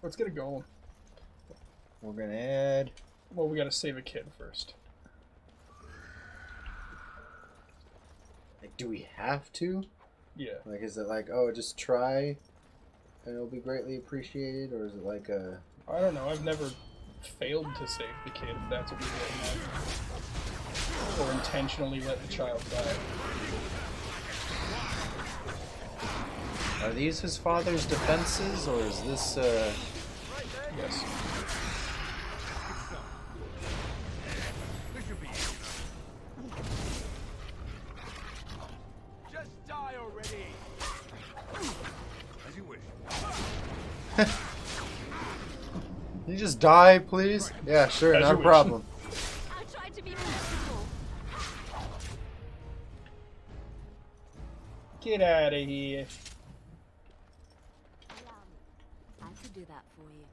Let's get it going. We're gonna add. Well, we gotta save a kid first. Like, do we have to? Yeah. Like, is it like, oh, just try, and it'll be greatly appreciated, or is it like a? I don't know. I've never failed to save the kid, if that's what you're getting at. Or intentionally let the child die. Are these his father's defenses, or is this? Yes. Just die already. As you wish. Can you just die, please? Yeah, sure, As not a you wish. problem. I tried to be merciful. Get out of here. Allow me. I could do that for you.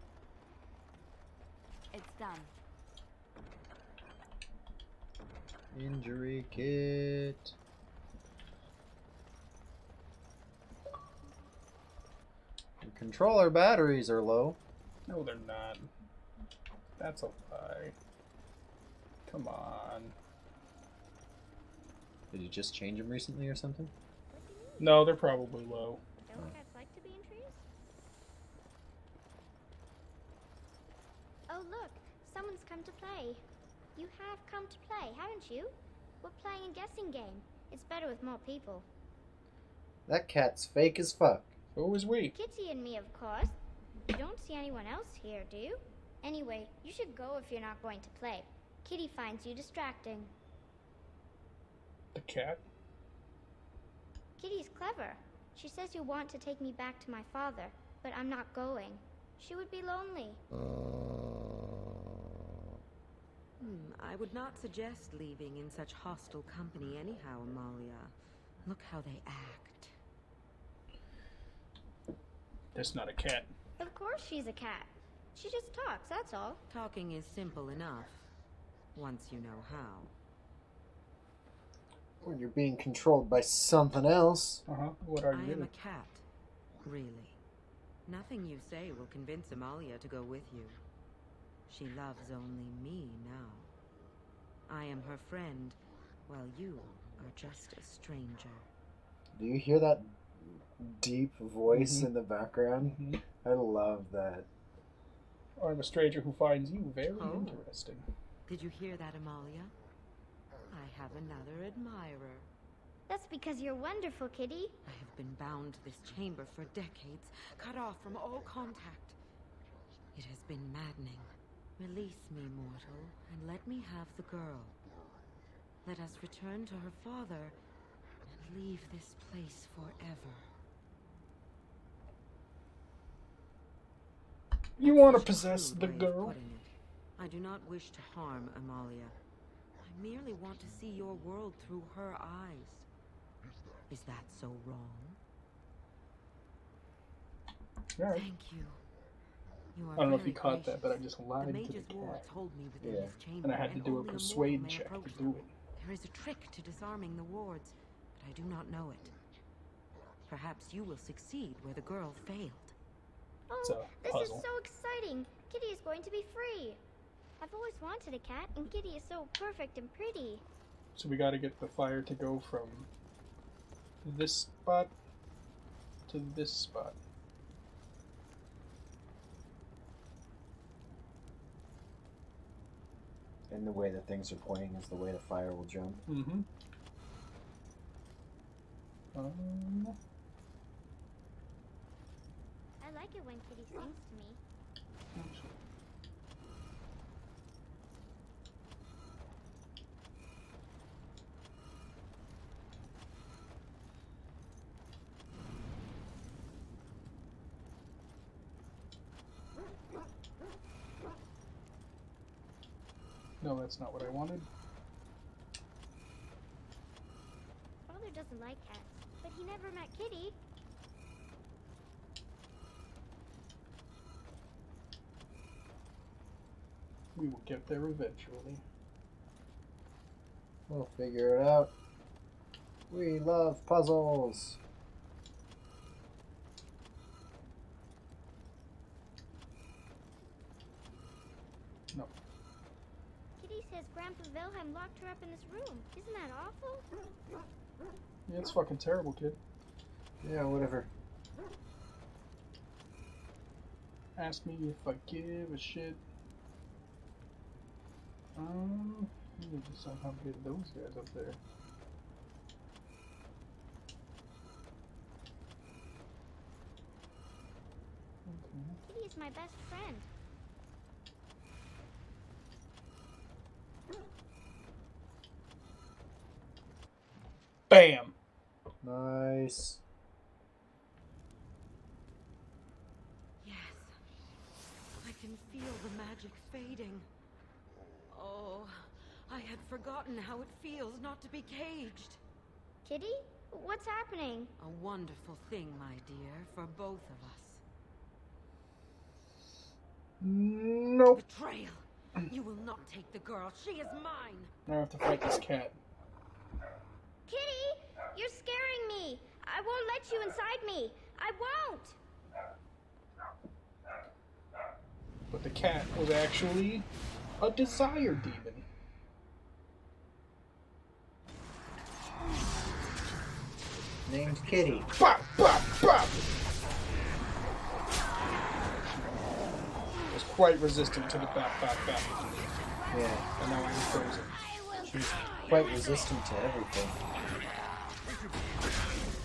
It's done. Injury kit. The controller batteries are low. No, they're not. That's a lie. Come on. Did you just change them recently or something? No, they're probably low. Don't what it's like to be in trees? Oh look, someone's come to play. You have come to play, haven't you? We're playing a guessing game. It's better with more people. That cat's fake as fuck. So is we. Kitty and me, of course. You don't see anyone else here, do you? Anyway, you should go if you're not going to play. Kitty finds you distracting. The cat? Kitty's clever. She says you want to take me back to my father, but I'm not going. She would be lonely. I would not suggest leaving in such hostile company anyhow, Amalia. Look how they act. That's not a cat. Of course she's a cat. She just talks, that's all. Talking is simple enough, once you know how. When you're being controlled by something else. Uh-huh. What are I you am really? a cat, really. Nothing you say will convince Amalia to go with you. She loves only me now. I am her friend, while you are just a stranger. Do you hear that deep voice Mhm. in the background? Mhm. I love that. I'm a stranger who finds you very Oh. interesting. Did you hear that, Amalia? I have another admirer. That's because you're wonderful, Kitty. I have been bound to this chamber for decades, cut off from all contact. It has been maddening. Release me, mortal, and let me have the girl. Let us return to her father and leave this place forever. You want to Such a possess crude the way of girl? putting it. I do not wish to harm Amalia. I merely want to see your world through her eyes. Is that so wrong? Alright. Thank you. You are I don't know if very you caught that, but I gracious. just The lied to the mage's ward cat. told me within Yeah. this chamber, And I had to do a only persuade mortal may check to approach do them. it. There is a trick to disarming the wards, but I do not know it. Perhaps you will succeed where the girl failed. It's Oh, a this puzzle. is so exciting. Kitty is going to be free. I've always wanted a cat, and Kitty is so perfect and pretty. So we gotta get the fire to go from this spot to this spot. And the way that things are pointing is the way the fire will jump. Mm-hmm. I like it when Kitty sings to me. No, that's not what I wanted. Father doesn't like cats, but he never met Kitty. We will get there eventually. We'll figure it out. We love puzzles. No. Kitty says Grandpa Wilhelm locked her up in this room. Isn't that awful? Yeah, it's fucking terrible, kid. Yeah, whatever. Ask me if I give a shit. You need to somehow get those guys up there. Okay. Kitty is my best friend. Bam! Nice. Yes. I can feel the magic fading. Oh, I had forgotten how it feels not to be caged. Kitty? What's happening? A wonderful thing, my dear, for both of us. Nope. Betrayal! You will not take the girl. She is mine. Now I have to fight this cat. Kitty! You're scaring me! I won't let you inside me! I won't! But the cat was actually a desire demon. Name's Kitty. Bop, bop, bop! Was quite resistant to the bop, bop, bop. Yeah, And now I'm frozen. she's quite resistant to everything.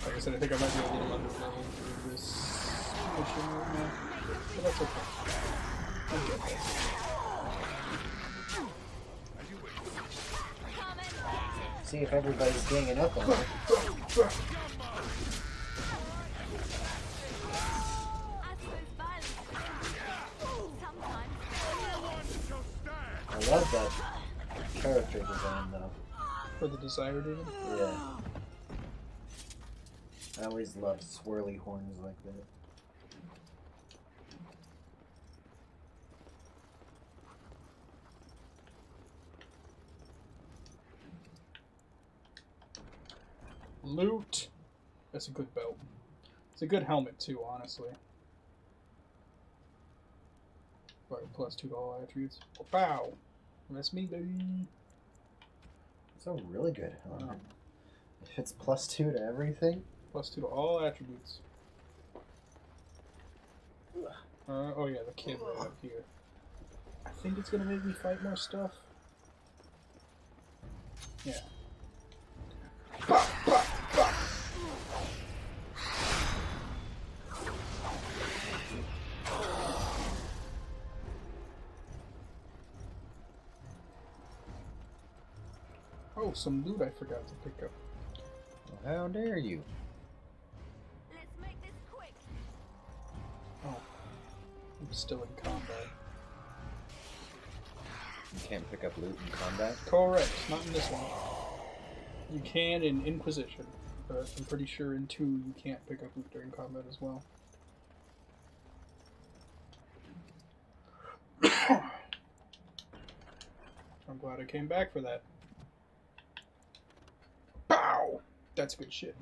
Like I said, I think I might be a little under level for this mission right now. But that's okay. I'll get there. See if everybody's ganging up on her. I suppose violence sometimes. I love that character design though. For the desire demon? Yeah. I always loved swirly horns like that. Loot. That's a good belt. It's a good helmet too, honestly. Right, +2 to all attributes. Oh, pow! That's me, baby. It's a really good helmet. If it's +2 to everything. +2 to all attributes. Oh yeah, the kid right up here. I think it's gonna make me fight more stuff. Yeah. Bah, bah, bah. Oh, some loot I forgot to pick up. Well, how dare you? Let's make this quick. Oh, I'm still in combat. You can't pick up loot in combat? Correct, not in this one. You can in Inquisition, but I'm pretty sure in 2 you can't pick up loot during combat as well. I'm glad I came back for that. Bow! That's good shit.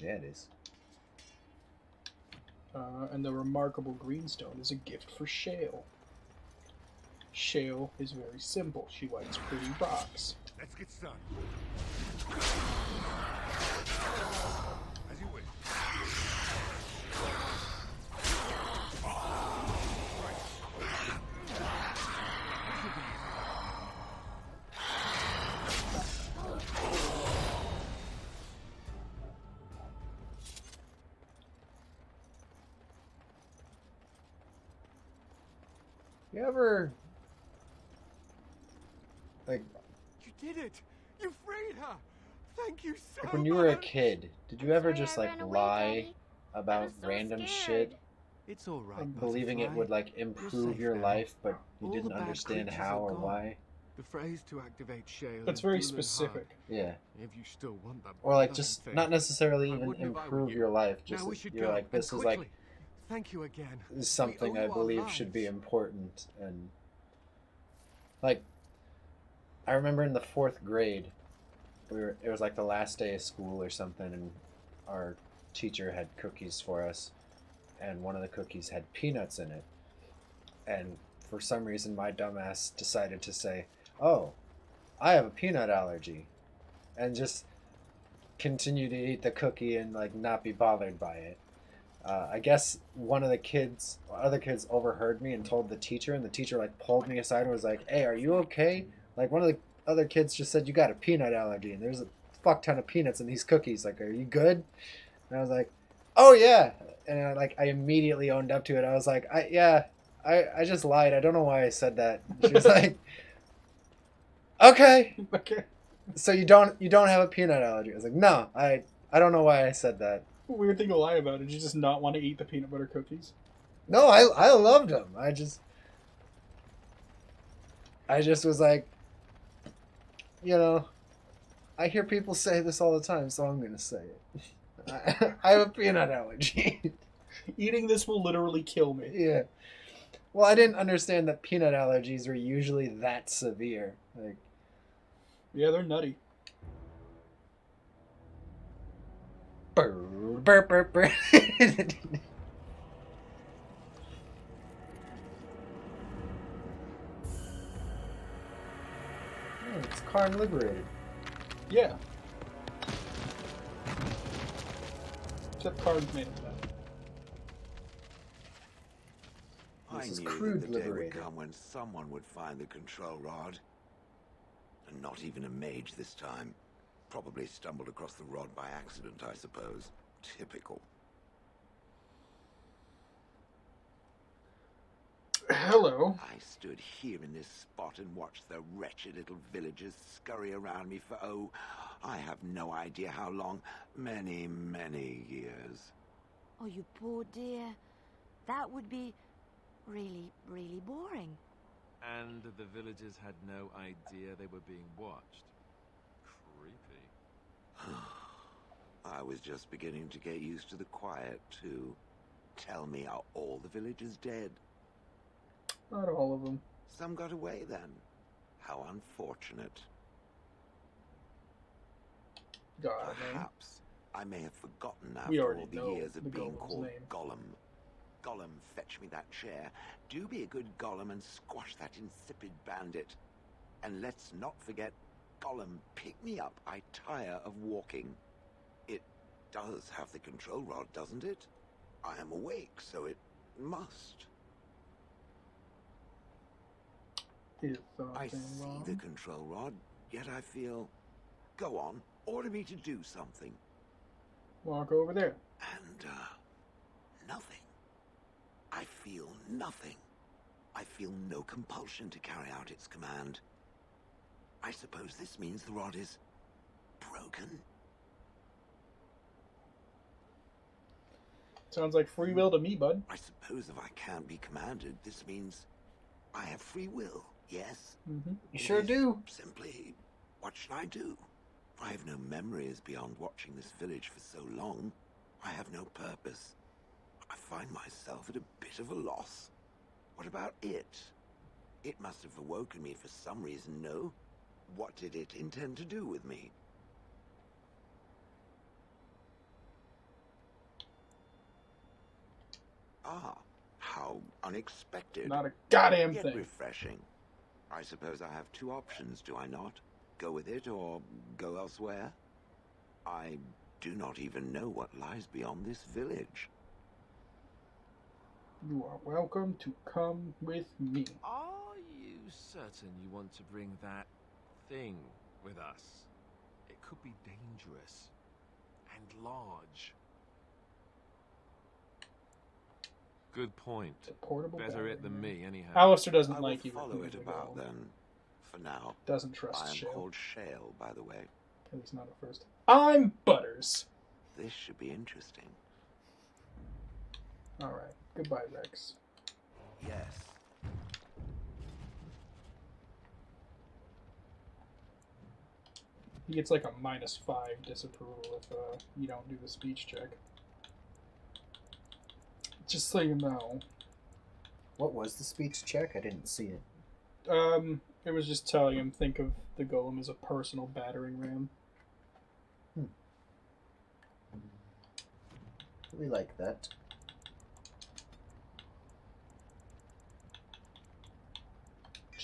Yeah, it is. And the remarkable greenstone is a gift for Shale. Shale is very simple. She likes pretty rocks. Let's get started. As you wish. You ever... Like, You did it! You freed her! Thank you so much! when you were a kid, did you ever Sorry just I like ran away, lie Daddy. I about was so random scared. shit, It's all right, believing it would like improve safe your now. life, but you All didn't the bad understand creatures how are or gone. why? The phrase to activate Shale That's is very Duel and specific. Yeah. Hard, if you still want that Or like bloody just thing. not necessarily I even wouldn't if I were improve you. your life, Now just we that should you're go, like, and this is quickly. like Thank you again. this is something We I owe our believe should be lives. important. And like, I remember in the 4th grade, it was like the last day of school or something, and our teacher had cookies for us, and one of the cookies had peanuts in it. And for some reason, my dumbass decided to say, "Oh, I have a peanut allergy," and just continue to eat the cookie and like not be bothered by it. I guess one of the other kids overheard me and told the teacher, and the teacher like pulled me aside and was like, "Hey, are you okay? Like one of the other kids just said you got a peanut allergy, and there's a fuck ton of peanuts in these cookies. Like, are you good?" And I was like, "Oh yeah," and I immediately owned up to it. I was like, I just lied. I don't know why I said that." She was like, "Okay, Okay. so you don't have a peanut allergy?" I was like, "No, I don't know why I said that." Weird thing to lie about. Did you just not want to eat the peanut butter cookies? No, I loved them. I just was like, I hear people say this all the time, so I'm gonna say it. I have a peanut allergy. Eating this will literally kill me. Yeah. Well, I didn't understand that peanut allergies were usually that severe. Like, Yeah, they're nutty. burr, burr, burr. Oh, it's Karn liberated. Yeah. Except cards made of that. I This is knew crude that the day would liberated. come when someone would find the control rod. And not even a mage this time. Probably stumbled across the rod by accident, I suppose. Typical. Hello. I stood here in this spot and watched the wretched little villagers scurry around me for, oh, I have no idea how long. Many, many years. Oh, you poor dear. That would be really, really boring. And the villagers had no idea they were being watched. Creepy. I was just beginning to get used to the quiet, too. Tell me, are all the villagers dead? Not all of them. Some got away then. How unfortunate. God, man. Perhaps I may have forgotten after We all already the know years of the being golem's called name. Gollum. Gollum, fetch me that chair. Do be a good Gollum and squash that insipid bandit. And let's not forget, Gollum, pick me up. I tire of walking. It does have the control rod, doesn't it? I am awake, so it must. Is I something see wrong? the control rod, yet I feel... Go on, order me to do something. Walk over there. And, nothing. I feel nothing. I feel no compulsion to carry out its command. I suppose this means the rod is... broken? Sounds like free will to me, bud. I suppose if I can't be commanded, this means I have free will, yes? Mm-hmm. You It sure is do. Simply, what should I do? I have no memories beyond watching this village for so long. I have no purpose. I find myself at a bit of a loss. What about it? It must have awoken me for some reason, no? What did it intend to do with me? Ah, how unexpected. Not a goddamn Yet thing. refreshing. I suppose I have two options, do I not? Go with it or go elsewhere? I do not even know what lies beyond this village. You are welcome to come with me. Are you certain you want to bring that thing with us? It could be dangerous and large. Good point. It's a portable Better battery. it than me, anyhow. Alistair doesn't I like will you. follow it repeatedly, about though. then. For now, Doesn't trust I am Shale. called Shale, by the way. At least not at first. I'm Butters. This should be interesting. Alright. Goodbye, Rex. Yes. He gets like a -5 disapproval if you don't do the speech check. Just so you know. What was the speech check? I didn't see it. It was just telling him think of the golem as a personal battering ram. We like that.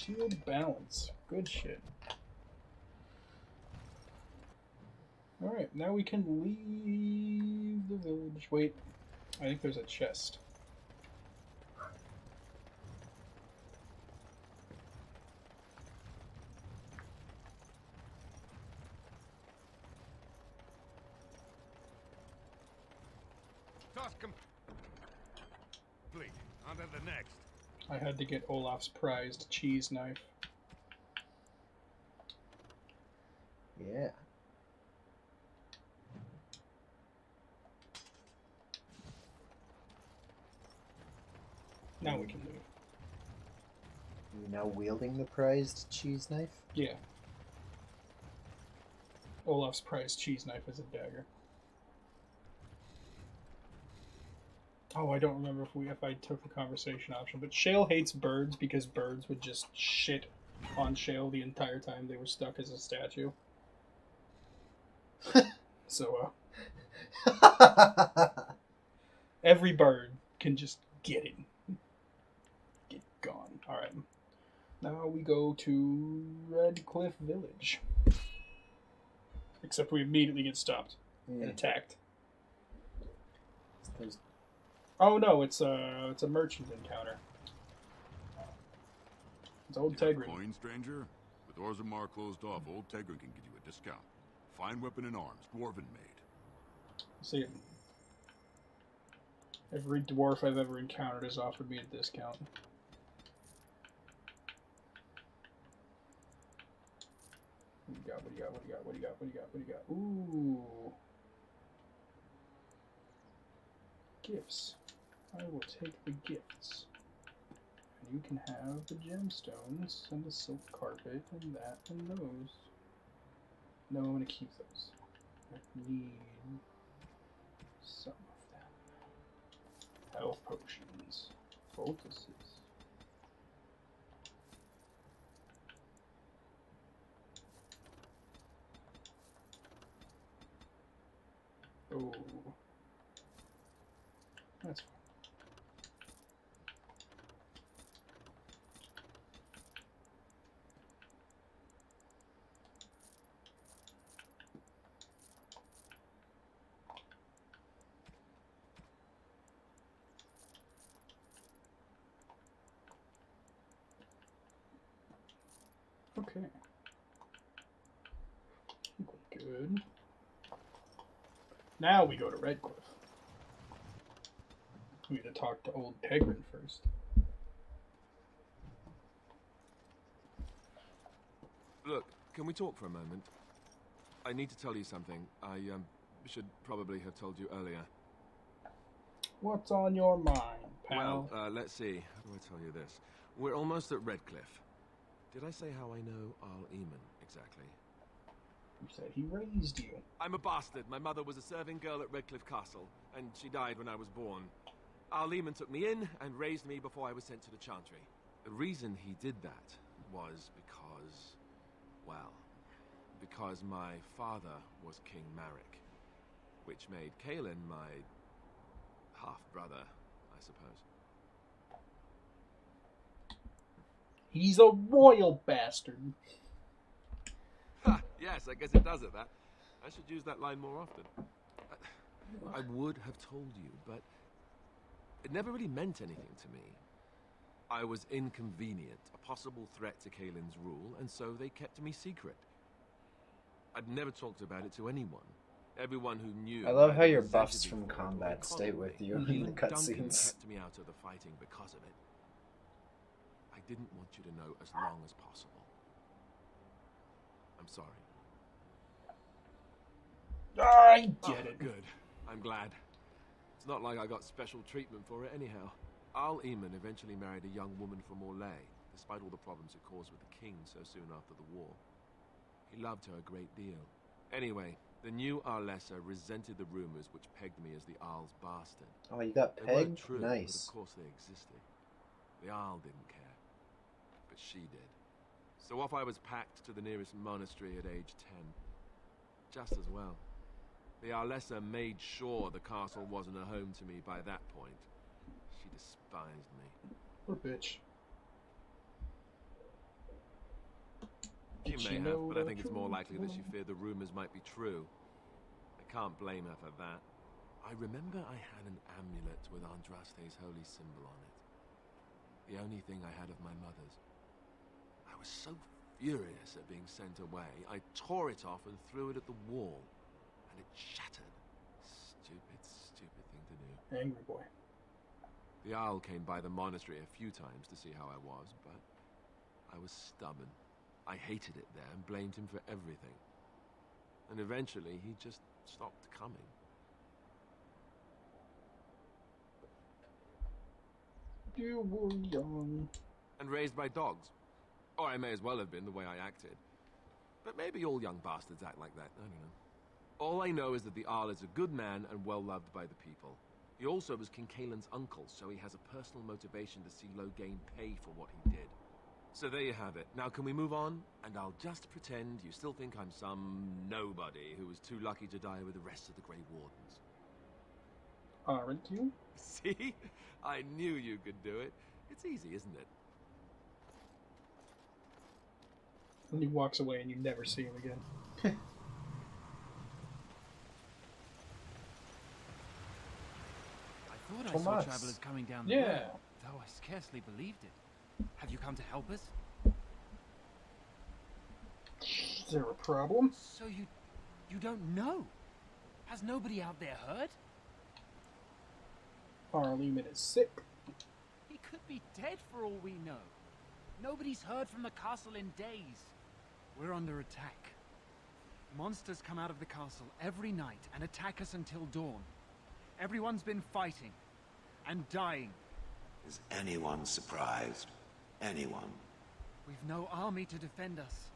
Shield balance. Good shit. Alright, now we can leave the village. Wait, I think there's a chest. Task complete. On to the next. I had to get Olaf's prized cheese knife. Yeah. Now we can leave. You now wielding the prized cheese knife? Yeah. Olaf's prized cheese knife is a dagger. Oh, I don't remember if I took the conversation option, but Shale hates birds because birds would just shit on Shale the entire time they were stuck as a statue. So, every bird can just get him. Get gone. Alright. Now we go to Redcliffe Village. Except we immediately get stopped and attacked. Oh no, it's a merchant encounter. It's Old Tegrin. Coin, stranger? With Orzammar closed off, Old Tegrin can give you a discount. Fine weapon and arms, dwarven made. See, every dwarf I've ever encountered has offered me a discount. What do you got? What do you got? What do you got? What do you got? What do you got? What do you got? Ooh. Gifts. I will take the gifts. And you can have the gemstones and the silk carpet and that and those. No, I'm going to keep those. I need some of them. Health potions. Poultices. Oh. That's fine. Okay. Good. Now we go to Redcliffe. We need to talk to Old Tegrin first. Look, can we talk for a moment? I need to tell you something. I should probably have told you earlier. What's on your mind, pal? Well, let's see. How do I tell you this? We're almost at Redcliffe. Did I say how I know Arl Eamon exactly? You said he raised you. I'm a bastard. My mother was a serving girl at Redcliffe Castle, and she died when I was born. Arl Eamon took me in and raised me before I was sent to the Chantry. The reason he did that was because, well, because my father was King Marek, which made Kaelin my half-brother, I suppose. He's a royal bastard. Ha! Yes, I guess it does it, that. I should use that line more often. I would have told you, but it never really meant anything to me. I was inconvenient, a possible threat to Kaelin's rule, and so they kept me secret. I'd never talked about it to anyone. Everyone who knew. I love how your resented buffs me from for it combat or stay coddled with me. you in Even the Duncan cutscenes. kept me out of the fighting because of it. I didn't want you to know as long as possible. I'm sorry. I get it. Good. I'm glad. It's not like I got special treatment for it anyhow. Arl Eamon eventually married a young woman from Orlais, despite all the problems it caused with the king so soon after the war. He loved her a great deal. Anyway, the new Arlessa resented the rumors which pegged me as the Arl's bastard. Oh, you got They weren't pegged? true, Nice. but of course they existed. The Arl didn't care, but she did. So off I was packed to the nearest monastery at age 10. Just as well. The Arlessa made sure the castle wasn't a home to me by that point. She despised me. Poor bitch. Did She she may have, know but I the think it's more likely that she truth? feared the rumors might be true. I can't blame her for that. I remember I had an amulet with Andraste's holy symbol on it. The only thing I had of my mother's. I was so furious at being sent away, I tore it off and threw it at the wall. And it shattered. Stupid, stupid thing to do. Angry boy. The Owl came by the monastery a few times to see how I was, but I was stubborn. I hated it there and blamed him for everything. And eventually, he just stopped coming. You were young. And raised by dogs. Or I may as well have been the way I acted. But maybe all young bastards act like that, I don't know. All I know is that the Arl is a good man and well-loved by the people. He also was King Kaelin's uncle, so he has a personal motivation to see Loghain pay for what he did. So there you have it. Now can we move on? And I'll just pretend you still think I'm some nobody who was too lucky to die with the rest of the Grey Wardens. Aren't you? See? I knew you could do it. It's easy, isn't it? And he walks away and you never see him again. I thought I saw Thomas. travelers coming down the Yeah. road, though I scarcely believed it. Have you come to help us? Is there a problem? So you don't know? Has nobody out there heard? Arleman is sick. He could be dead for all we know. Nobody's heard from the castle in days. We're under attack. Monsters come out of the castle every night and attack us until dawn. Everyone's been fighting and dying. Is anyone surprised? Anyone? We've no army to defend us.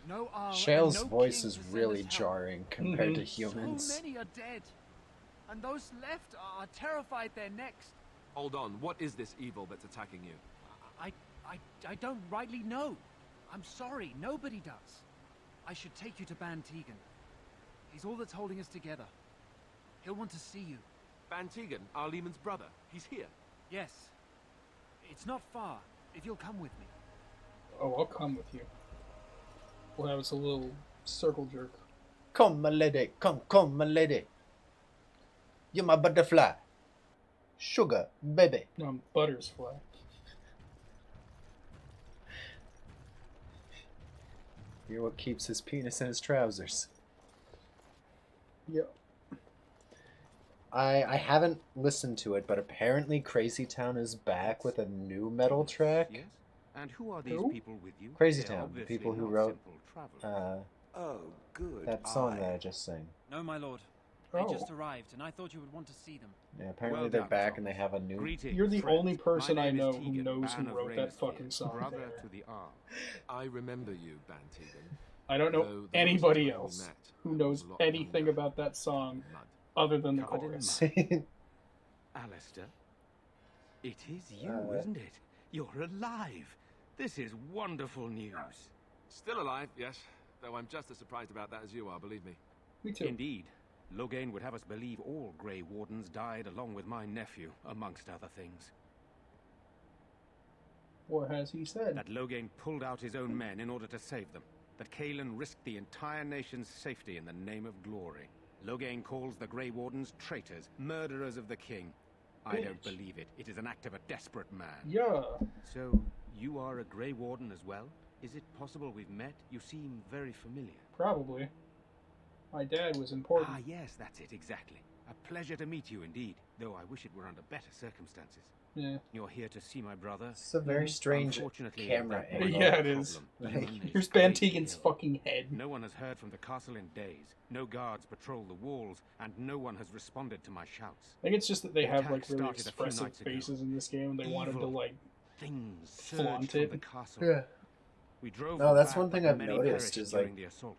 No Arl and Shale's no voice king is to send really us help. jarring compared to Mhm. humans. So many are dead. And those left are terrified they're next. Hold on, what is this evil that's attacking you? I don't rightly know. I'm sorry, nobody does. I should take you to Ban Tegan. He's all that's holding us together. He'll want to see you. Ban Tegan, Arleman's brother. He's here. Yes. It's not far, if you'll come with me. Oh, I'll come with you. We'll have us a little circle jerk. Come, my lady. Come, my lady. You're my butterfly. Sugar, baby. No, I'm Butters fly. You're what keeps his penis in his trousers. Yep. I haven't listened to it, but apparently Crazy Town is back with a new metal track. Yes? And who are these Who? people with you? Crazy They're Town, the obviously people who not wrote simple travelers. Oh, good. that song eye. that I just sang. No, my lord. Oh. They just arrived, and I thought you would want to see them. Yeah, apparently Well they're done, back Thomas. and they have a new. Greetings, You're the friends. only person My I name is know who Tegan, knows who Ban of wrote that Rainsfield, fucking song. Brother to the Arl. I remember you, Ban Tegan. I don't Though know the last anybody time we else met, who I was knows a lot anything younger about that song and mud. other than the Covered in chorus. Alistair, it is you, Uh, isn't it? You're alive. This is wonderful news. Still alive, yes. Though I'm just as surprised about that as you are, believe me. Me too. Indeed. Loghain would have us believe all Grey Wardens died along with my nephew, amongst other things. What has he said? That Loghain pulled out his own men in order to save them. That Kaelin risked the entire nation's safety in the name of glory. Loghain calls the Grey Wardens traitors, murderers of the king. I don't Bitch. believe it. It is an act of a desperate man. Yeah. So, you are a Grey Warden as well? Is it possible we've met? You seem very familiar. Probably. My dad was important. Ah, yes, that's it, exactly. A pleasure to meet you indeed, though I wish it were under better circumstances. Yeah. You're here to see my brother. It's a very strange Unfortunately, camera that angle. Yeah, it is. problem. Human is Here's Ban greatly Tegan's ill. fucking head. No one has heard from the castle in days. No guards patrol the walls, and no one has responded to my shouts. I think it's just that they The have attack like really started a few expressive nights ago. faces in this game, and they wanted to Evil. like. Things Flaunt surged from it. the castle. Yeah. We drove No, them that's back, one thing but I've many noticed perished is, during like, the assault.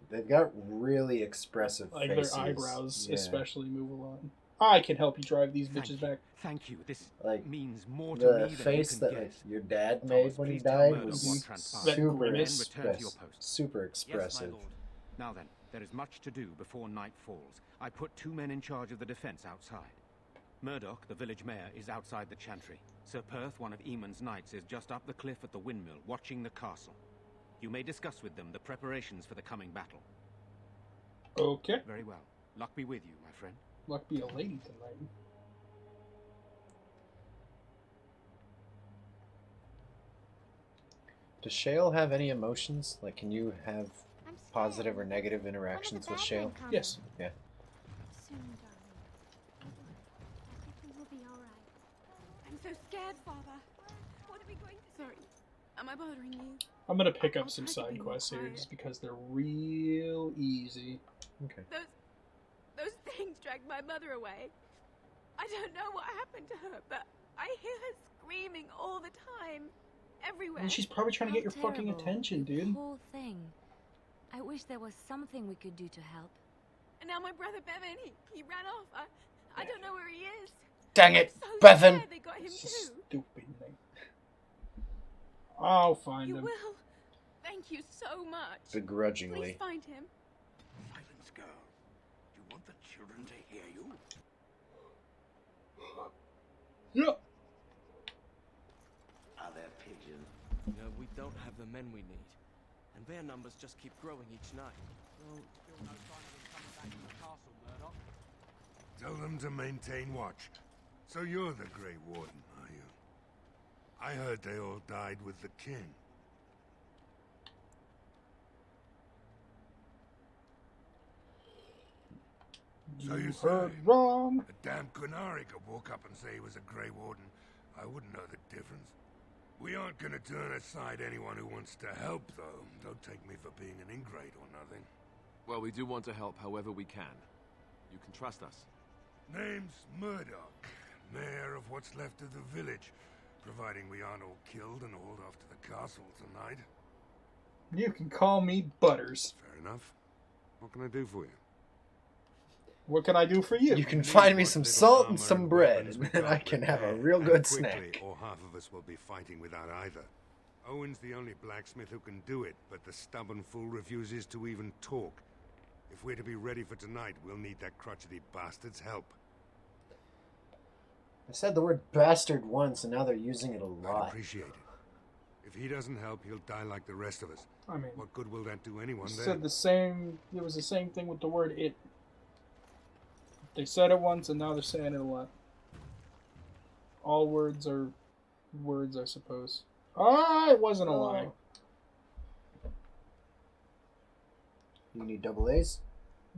They've got really expressive Like faces. their eyebrows, Yeah. especially, move a lot. I can help you drive these Thank bitches you. back. Thank you. This Like, means more to The me than face you that can like guess. your dad Thomas, made when he please tell died Murdoch was what transpired. That super, grimace. Then return to your post. super Yes, my expressive. lord. Now then, there is much to do before night falls. I put 2 men in charge of the defense outside. Murdoch, the village mayor, is outside the chantry. Sir Perth, one of Eamon's knights, is just up the cliff at the windmill, watching the castle. You may discuss with them the preparations for the coming battle. Okay. Very well. Luck be with you, my friend. Luck be a lady tonight. Does Shale have any emotions? Like, can you have positive or negative interactions with Shale? Yes. Yeah. Soon, darling. Everything will be all right. I'm so scared, Father. What are we going to... Sorry. Am I bothering you? I'm gonna pick I'll up some try to be side more quests here quiet. just because they're real easy. Okay. Those things dragged my mother away. I don't know what happened to her, but I hear her screaming all the time. Everywhere. And she's probably trying to get your fucking attention, dude. Poor thing. I wish there was something we could do to help. And now my brother Bevan, he ran off. I don't know where he is. Dang it, I'm so Bevan! scared they got him too. Stupid thing. I'll find You him. will. Thank you so much. Begrudgingly. Please find him. Silence, girl. Do you want the children to hear you? Yeah. Are there pigeons? No, we don't have the men we need. And their numbers just keep growing each night. Well, still no sign of them coming back to the castle, Murdoch. Tell them to maintain watch. So you're the Grey Warden, are you? I heard they all died with the king. So you heard say wrong. a damn Qunari could walk up and say he was a Grey Warden. I wouldn't know the difference. We aren't gonna turn aside anyone who wants to help, though. Don't take me for being an ingrate or nothing. Well, we do want to help however we can. You can trust us. Name's Murdoch, mayor of what's left of the village, providing we aren't all killed and hauled off to the castle tonight. You can call me Butters. Fair enough. What can I do for you? What can I do for you? You can find me some salt and some bread, and then I can have a real good quickly, snack. or half of us will be fighting without either. Owen's the only blacksmith who can do it, but the stubborn fool refuses to even talk. If we're to be ready for tonight, we'll need that crotchety bastard's help. I said the word bastard once, and now they're using it a I'd lot. appreciate it. If he doesn't help, he'll die like the rest of us. I mean, What good will that do anyone you then? said the same. It was the same thing with the word "it." They said it once, and now they're saying it a lot. All words are words, I suppose. Ah, it wasn't a lie. You need double A's?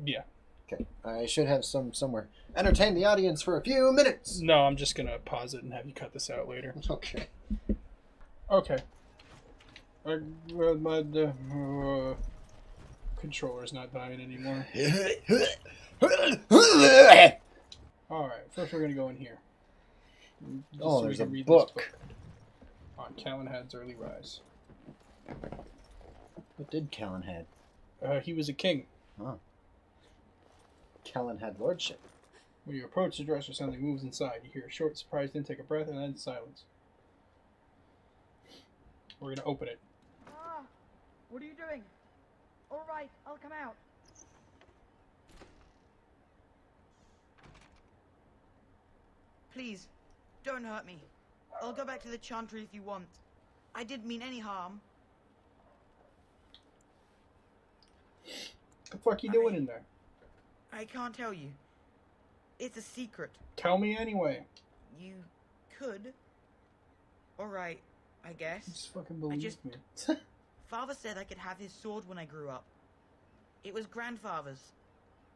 Yeah. Okay. I should have some somewhere. Entertain the audience for a few minutes. No, I'm just gonna pause it and have you cut this out later. Okay. Okay. My controller's not dying anymore. Alright, first we're gonna go in here. Just Oh, we there's can a read book. this book on Calenhad's early rise. What did Callan had? He was a king. Oh. Callan had lordship. When you approach the dresser, something moves inside. You hear a short, surprised intake of breath, and then silence. We're gonna open it. Ah, what are you doing? All right, I'll come out. Please, don't hurt me. I'll go back to the Chantry if you want. I didn't mean any harm. What the fuck you doing in there? I can't tell you. It's a secret. Tell me anyway. You could. Alright, I guess. Just fucking believe me. Father said I could have his sword when I grew up. It was Grandfather's.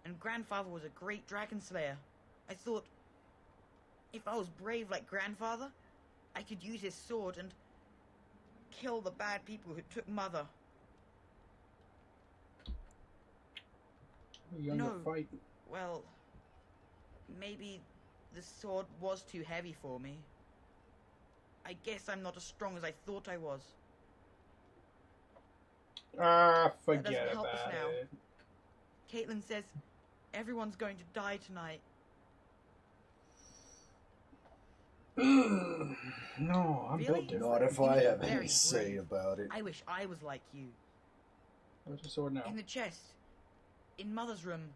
And Grandfather was a great dragon slayer. I thought, if I was brave like Grandfather, I could use his sword and kill the bad people who took Mother. You're gonna No. fight. Well, maybe the sword was too heavy for me. I guess I'm not as strong as I thought I was. Ah, That doesn't forget help us about now. it. Caitlin says everyone's going to die tonight. No, I'm Really? built different. Not if You I look have very any say brave. about it. I wish I was like you. Where's the sword now? In the chest. In Mother's room.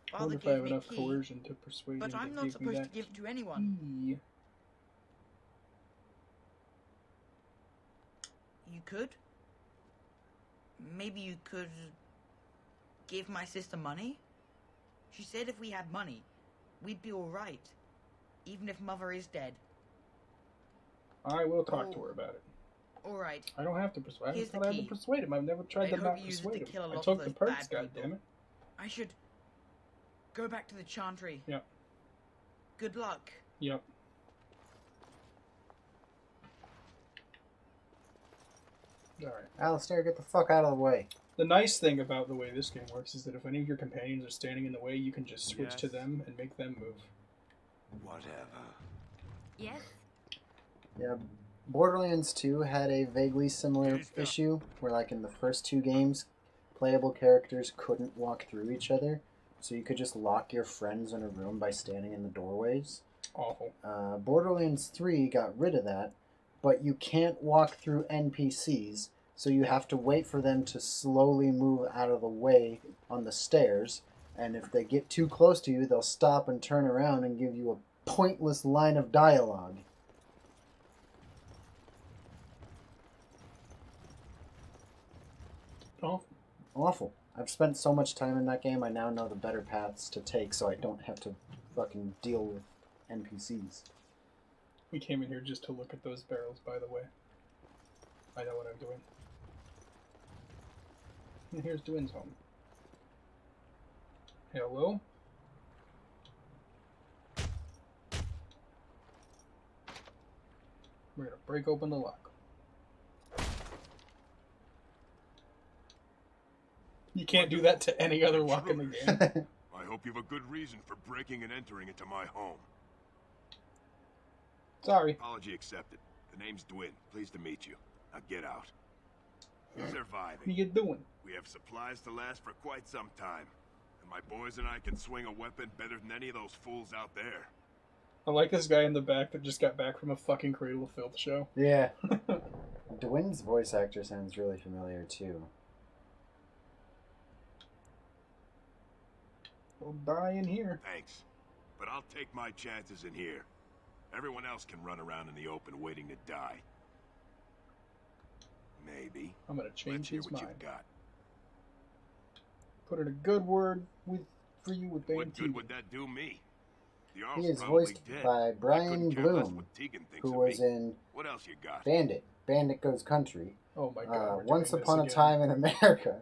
I Father wonder if I gave have me enough key, coercion to persuade but him I'm to not give me supposed to that give it to anyone. key. You could? maybe you could give my sister money? She said if we had money, we'd be alright. Even if Mother is dead. I will talk to her about it. Alright. I don't have to persuade him. Here's I the haven't key. persuade him. I've never tried I to hope not you use it persuade to him. kill a I lot took of the those perks, bad people. goddammit. I should go back to the Chantry. Yep. Good luck. Yep. Alright. Alistair, get the fuck out of the way. The nice thing about the way this game works is that if any of your companions are standing in the way, you can just switch to Yes. them and make them move. Whatever. Yes? Yeah, Borderlands 2 had a vaguely similar issue where, like, in the first two games, playable characters couldn't walk through each other, so you could just lock your friends in a room by standing in the doorways. Awful. Borderlands 3 got rid of that, but you can't walk through NPCs, so you have to wait for them to slowly move out of the way on the stairs, and if they get too close to you, they'll stop and turn around and give you a pointless line of dialogue. Awful. Awful. I've spent so much time in that game, I now know the better paths to take so I don't have to fucking deal with NPCs. We came in here just to look at those barrels, by the way. I know what I'm doing. And here's Dwin's home. Hello? We're gonna break open the lock. You can't do that to any other lock in the game. I hope you have a good reason for breaking and entering into my home. Sorry. Apology accepted. The name's Dwin. Pleased to meet you. Now get out. Surviving. What you doing? We have supplies to last for quite some time. And my boys and I can swing a weapon better than any of those fools out there. I like this guy in the back that just got back from a fucking Cradle of Filth show. Yeah. Dwin's voice actor sounds really familiar, too. We'll die in here. Thanks. But I'll take my chances in here. Everyone else can run around in the open waiting to die. Maybe. I'm gonna change Let's hear his what mind. you've got. Put in a good word for you with Bane What good Tegan. would that do me? The He Earl's is probably voiced dead. by I Brian couldn't care less Bloom, what Tegan thinks who of was me. in What else you got? Bandit. Bandit Goes Country. Oh my god. we're Once doing this Upon a again. Time in America.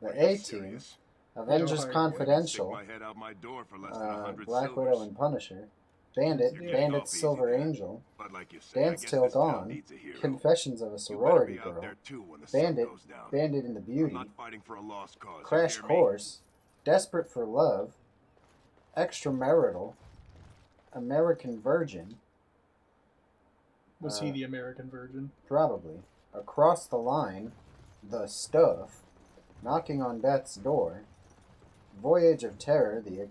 The Are you A-Team. serious? Avengers Stick Confidential. Stick my head out my door for less than 100 Black silvers. Widow and Punisher. Bandit. You're getting Bandit off easy Silver there. Angel. But like you say, I Dance guess Till this town Dawn. needs a hero. Confessions of a You better Sorority be out Girl. there too when the sun Bandit. goes down. Bandit in the I'm Beauty. not fighting for a lost cause. you Crash hear me? Course. Desperate for Love. Extramarital. American Virgin. Was he the American Virgin? Probably. Across the Line. The Stuff. Knocking on Death's Door. Voyage of Terror. The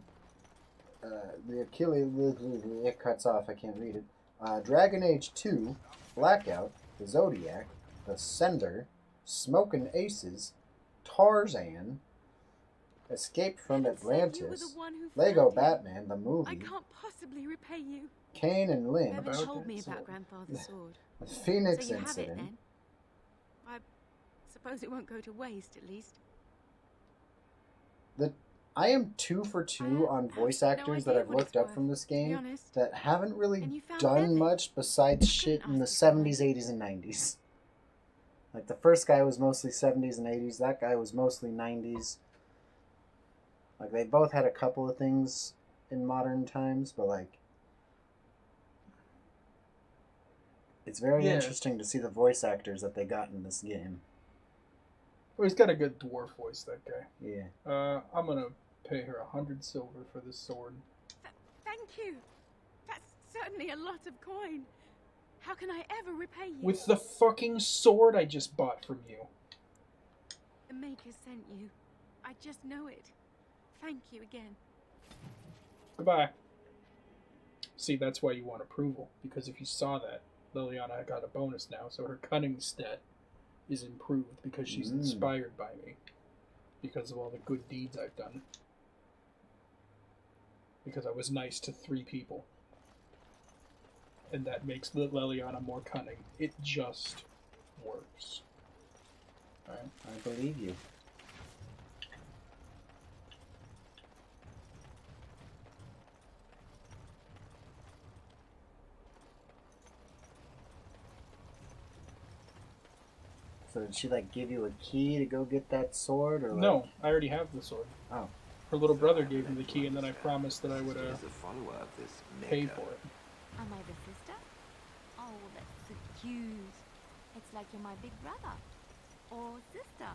Achilles... It cuts off. I can't read it. Dragon Age 2. Blackout. The Zodiac. The Sender. Smokin' Aces. Tarzan. Escape from You were Atlantis. the one who Lego found him. Batman, the I movie. can't possibly repay you. Kane and Lynn. Bevan told me about Grandfather's sword. The Phoenix So you have it Incident. then? I suppose it won't go to waste, at least. I am 2 for 2 on voice actors that idea I've what looked it's up worth, from this to be game honest. that haven't And really you found done Bevan. much besides shit in the 70s, 80s, and 90s. Like, the first guy was mostly 70s and 80s, that guy was mostly 90s. Like, they both had a couple of things in modern times, but, like, it's very Yeah. interesting to see the voice actors that they got in this game. Well, he's got a good dwarf voice, that guy. Yeah. I'm gonna pay her 100 silver for this sword. Thank you. That's certainly a lot of coin. How can I ever repay you? With the fucking sword I just bought from you. The Maker sent you. I just know it. Thank you again. Goodbye. See, that's why you want approval. Because if you saw that, Liliana got a bonus now, so her cunning stat is improved because she's inspired by me. Because of all the good deeds I've done. Because I was nice to 3 people. And that makes Liliana more cunning. It just works. Alright. I believe you. So did she like give you a key to go get that sword, or like... No, I already have the sword. Oh. Her little brother gave me the key, and then I promised that I would She's a follower of this pay maker. for it. Am I the sister? Oh, that's so cute. It's like you're my big brother. Or sister.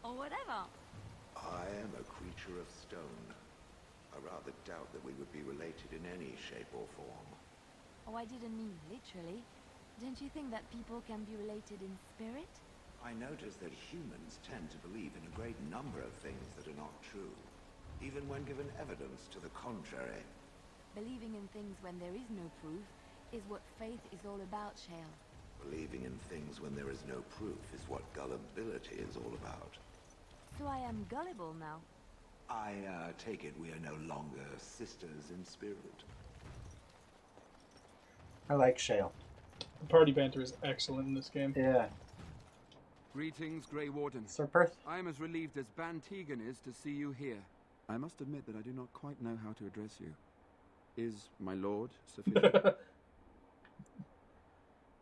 Or whatever. I am a creature of stone. I rather doubt that we would be related in any shape or form. Oh, I didn't mean literally. Don't you think that people can be related in spirit? I notice that humans tend to believe in a great number of things that are not true, even when given evidence to the contrary. Believing in things when there is no proof is what faith is all about, Shale. Believing in things when there is no proof is what gullibility is all about. So I am gullible now. I take it we are no longer sisters in spirit. I like Shale. The party banter is excellent in this game. Yeah. Greetings, Grey Warden. Sir Perth? I am as relieved as Ban Tegan is to see you here. I must admit that I do not quite know how to address you. Is my lord sufficient?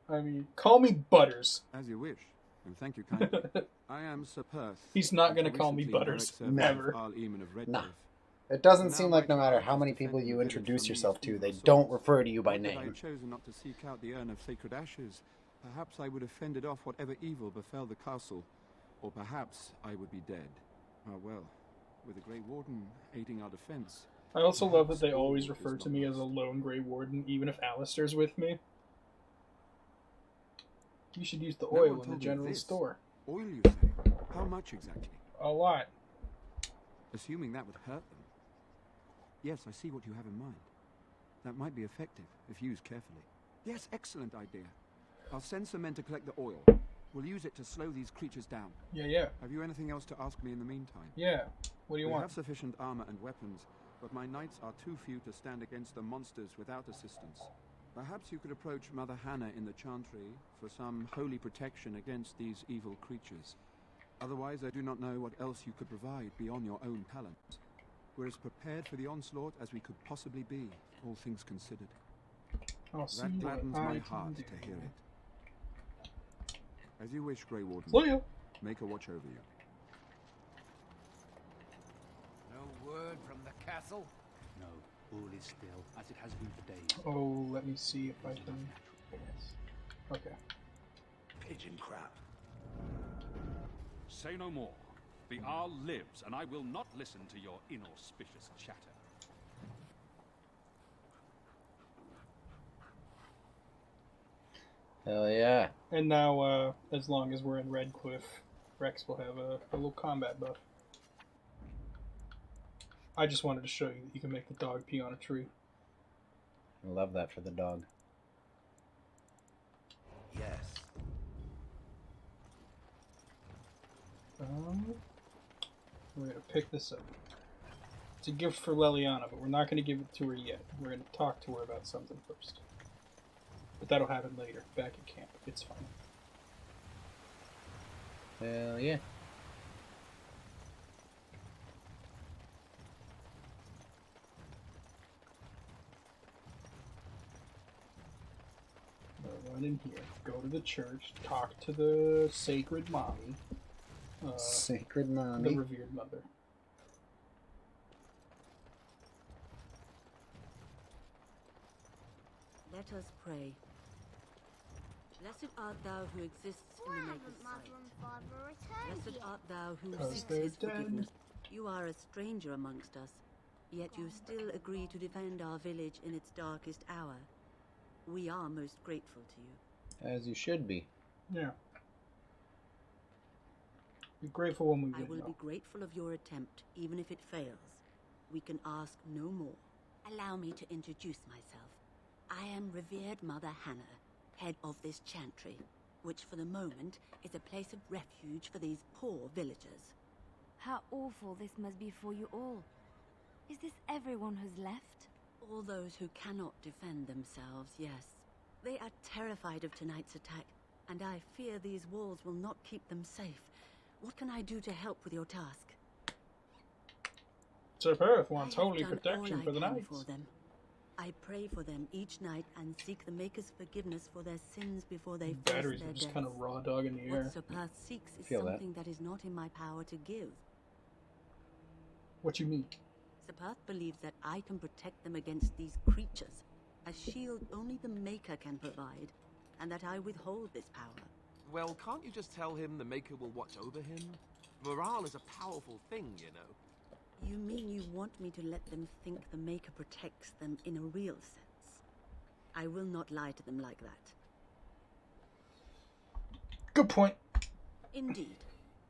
I mean, call me Butters. As you wish, and thank you kindly. I am Sir Perth. He's not going to the call me recently Butters. direct servant Never. of Arl Eamon of Redcliffe. Nah. It doesn't Now seem like no my matter charge how is many to people defend you the village introduce from yourself these to, they evil don't souls. refer to you by Had I name. chosen not to seek out the urn of sacred ashes, perhaps I would have fended off whatever evil befell the castle, or perhaps I would be dead. Ah well, with the Grey Warden aiding our defense. I also love that perhaps they all always is refer not to me as a lost. lone Grey Warden, even if Alistair's with me. You should use the No one oil in the told me general this. store. Oil, you say? How much exactly? A lot. Assuming that would hurt them. Yes, I see what you have in mind. That might be effective, if used carefully. Yes, excellent idea. I'll send some men to collect the oil. We'll use it to slow these creatures down. Yeah. Have you anything else to ask me in the meantime? Yeah. What do you we want? have sufficient armor and weapons, but my knights are too few to stand against the monsters without assistance. Perhaps you could approach Mother Hannah in the Chantry for some holy protection against these evil creatures. Otherwise, I do not know what else you could provide beyond your own talents. We're as prepared for the onslaught as we could possibly be, all things considered. I'll see That what gladdens I my can heart do. to hear it. As you wish, Grey Warden. See ya. Make a watch over you. No word from the castle? No, all is still, as it has been for days. Oh, let me see if I can... Yes. Okay. Pigeon crap. Say no more. The Arl lives, and I will not listen to your inauspicious chatter. Hell yeah. And now, as long as we're in Redcliffe, Rex will have a little combat buff. I just wanted to show you that you can make the dog pee on a tree. I love that for the dog. Yes. We're going to pick this up. It's a gift for Leliana, but we're not going to give it to her yet. We're going to talk to her about something first. But that'll happen later, back at camp. It's fine. Hell yeah. Run in here, go to the church, talk to the sacred mommy. Sacred The mommy. revered mother. Let us pray. Blessed art thou who exists in the Maker's sight. Blessed art thou who 'Cause seeks they're his dead. forgiveness. You are a stranger amongst us, yet you still agree to defend our village in its darkest hour. We are most grateful to you. As you should be. Yeah. Be grateful when we I win, will though. be grateful of your attempt, even if it fails. We can ask no more. Allow me to introduce myself. I am revered Mother Hannah, head of this chantry, which for the moment is a place of refuge for these poor villagers. How awful this must be for you all. Is this everyone who's left? All those who cannot defend themselves, yes. They are terrified of tonight's attack and I fear these walls will not keep them safe. What can I do to help with your task? Sir Perth wants I have holy done protection all for the I can knights. for them. I pray for them each night and seek the Maker's forgiveness for their sins before they face Batteries their are just deaths. kind of raw dog in the air. What Sir Perth seeks is Feel that. something that is not in my power to give. What you mean? Sir Perth believes that I can protect them against these creatures, a shield only the Maker can provide, and that I withhold this power. Well, can't you just tell him the Maker will watch over him? Morale is a powerful thing, you know. You mean you want me to let them think the Maker protects them in a real sense? I will not lie to them like that. Good point. Indeed.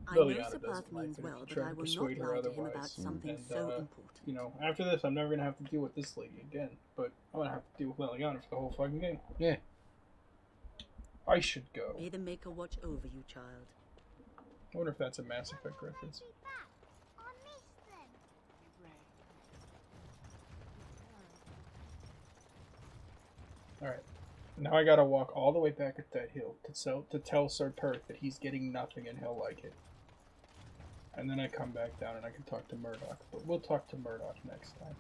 I Liliana know Sir doesn't Perth like means it if well, you but try I to will not persuade her lie to him otherwise. about something And, so important. You know, after this, I'm never gonna have to deal with this lady again. But I'm gonna have to deal with Liliana for the whole fucking game. Yeah. I should go. May the Maker watch over you, child. I wonder if that's a Mass Effect reference. Alright. Now I gotta walk all the way back at that hill to tell Sir Perth that he's getting nothing and he'll like it. And then I come back down and I can talk to Murdoch. But we'll talk to Murdoch next time.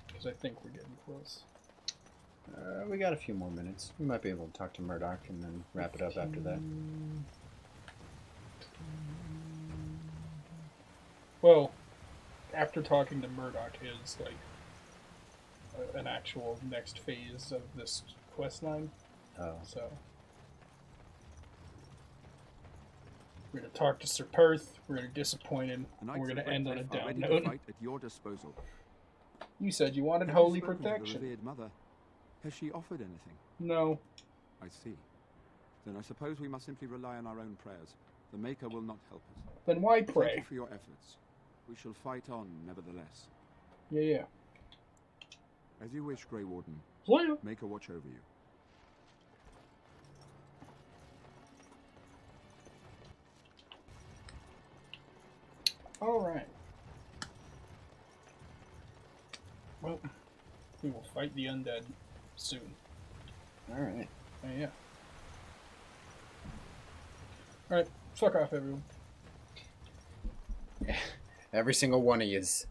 Because I think we're getting close. We got a few more minutes. We might be able to talk to Murdoch and then wrap it up after that. Well, after talking to Murdoch is like an actual next phase of this quest line. Oh. So we're gonna talk to Sir Perth. We're gonna disappoint him. The And we're Knights gonna of end on a Redcliffe are down ready to note. fight at your disposal. You said you wanted Have you holy spoken to the protection. revered mother? Has she offered anything? No. I see. Then I suppose we must simply rely on our own prayers. The Maker will not help us. Then why Thank pray? you for your efforts. We shall fight on, nevertheless. Yeah. As you wish, Grey Warden. Later. Maker watch over you. Alright. Well, we will fight the undead soon. Alright. Yeah. Alright, fuck off, everyone. Every single one of yous.